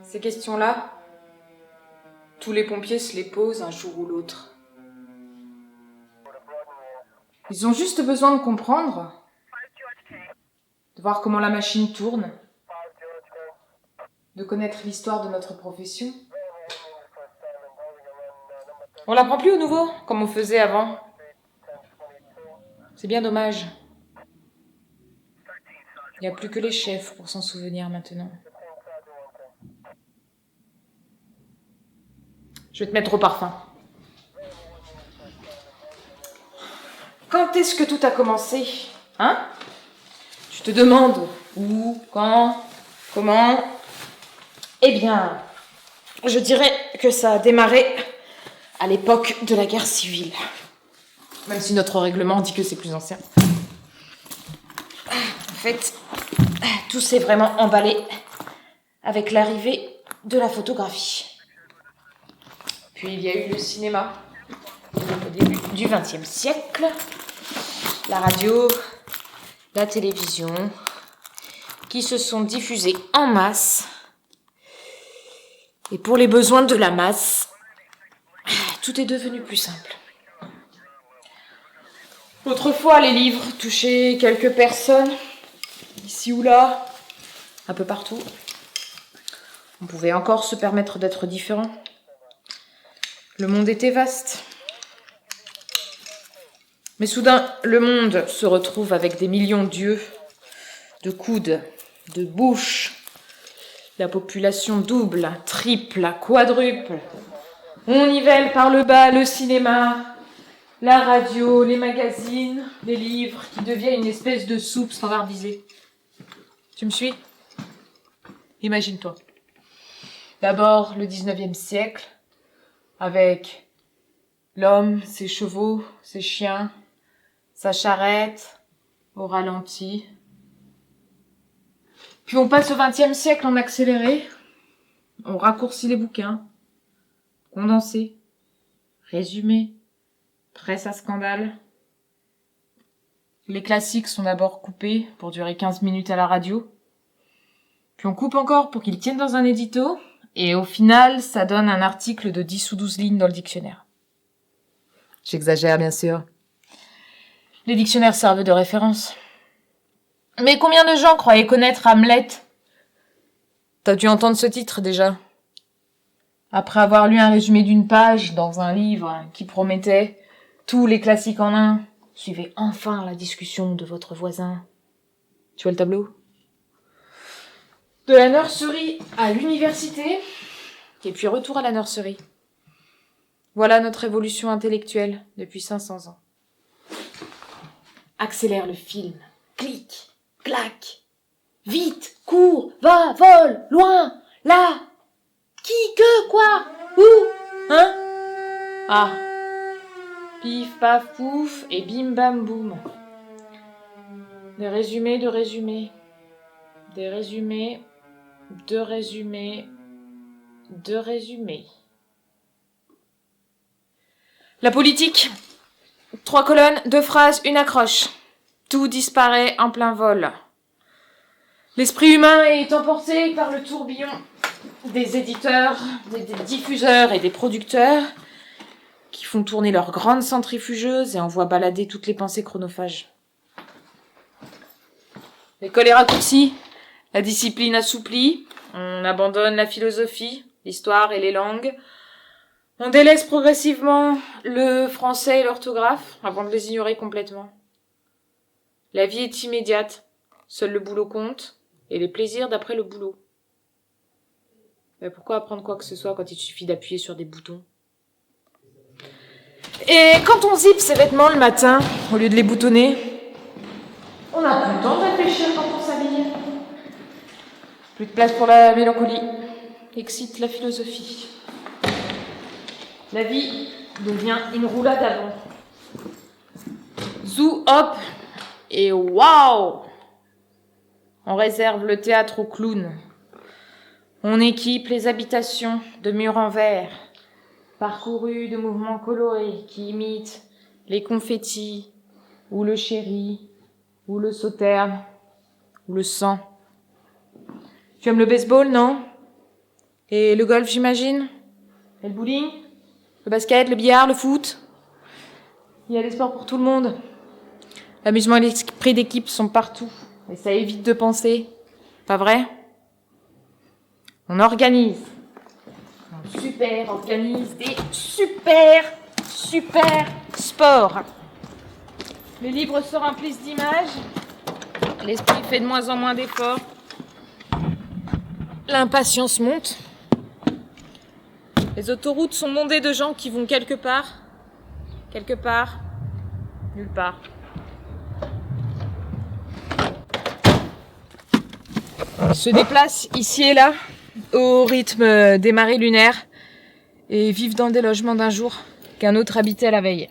Ces questions-là, tous les pompiers se les posent un jour ou l'autre. Ils ont juste besoin de comprendre, de voir comment la machine tourne, de connaître l'histoire de notre profession. On l'apprend plus au nouveau, comme on faisait avant. C'est bien dommage. Il n'y a plus que les chefs pour s'en souvenir maintenant. Je vais te mettre au parfum. Quand est-ce que tout a commencé? Hein? Tu te demandes où, quand, comment? Eh bien, je dirais que ça a démarré à l'époque de la guerre civile. Même si notre règlement dit que c'est plus ancien. En fait, tout s'est vraiment emballé avec l'arrivée de la photographie. Puis il y a eu le cinéma au début du XXe siècle, la radio, la télévision, qui se sont diffusées en masse. Et pour les besoins de la masse, tout est devenu plus simple. Autrefois, les livres touchaient quelques personnes, ici ou là, un peu partout. On pouvait encore se permettre d'être différent. Le monde était vaste. Mais soudain, le monde se retrouve avec des millions d'yeux, de coudes, de bouches. La population double, triple, quadruple. On nivelle par le bas le cinéma, la radio, les magazines, les livres, qui deviennent une espèce de soupe standardisée. Tu me suis? Imagine-toi. D'abord, le 19e siècle, avec l'homme, ses chevaux, ses chiens, sa charrette, au ralenti. Puis on passe au 20e siècle en accéléré. On raccourcit les bouquins, condensé, résumé, presse à scandale. Les classiques sont d'abord coupés pour durer 15 minutes à la radio. Puis on coupe encore pour qu'ils tiennent dans un édito. Et au final, ça donne un article de 10 ou 12 lignes dans le dictionnaire. J'exagère, bien sûr. Les dictionnaires servent de référence. Mais combien de gens croyaient connaître Hamlet? T'as dû entendre ce titre déjà. Après avoir lu un résumé d'une page dans un livre qui promettait tous les classiques en un, suivez enfin la discussion de votre voisin. Tu vois le tableau? De la nurserie à l'université, et puis retour à la nurserie. Voilà notre évolution intellectuelle depuis 500 ans. Accélère le film. Clic, clac. Vite, cours, va, vole, loin, là. Qui, que, quoi, où, hein? Ah. Pif, paf, pouf, et bim, bam, boum. Des résumés de résumés. Des résumés de résumés de résumés. La politique. 3 colonnes, 2 phrases, 1 accroche. Tout disparaît en plein vol. L'esprit humain est emporté par le tourbillon des éditeurs, des diffuseurs et des producteurs qui font tourner leurs grandes centrifugeuses et envoient balader toutes les pensées chronophages. L'école est raccourcie, la discipline assouplie, on abandonne la philosophie, l'histoire et les langues. On délaisse progressivement le français et l'orthographe avant de les ignorer complètement. La vie est immédiate, seul le boulot compte et les plaisirs d'après le boulot. Mais pourquoi apprendre quoi que ce soit quand il suffit d'appuyer sur des boutons? Et quand on zippe ses vêtements le matin, au lieu de les boutonner, on n'a plus le temps de réfléchir quand on s'habille. Plus de place pour la mélancolie. Excite la philosophie. La vie devient une roulade avant. Zou, hop, et waouh! On réserve le théâtre aux clowns. On équipe les habitations de murs en verre, parcourus de mouvements colorés qui imitent les confettis, ou le chéri, ou le sauterne, ou le sang. Tu aimes le baseball, non? Et le golf, j'imagine. Et le bowling. Le basket, le billard, le foot. Il y a des sports pour tout le monde. L'amusement et l'esprit d'équipe sont partout. Et ça évite de penser. Pas vrai? On organise. On organise des super sports. Les livres se remplissent d'images. L'esprit fait de moins en moins d'efforts. L'impatience monte. Les autoroutes sont bondées de gens qui vont quelque part, nulle part. Ils se déplacent ici et là, au rythme des marées lunaires, et vivent dans des logements d'un jour qu'un autre habitait la veille.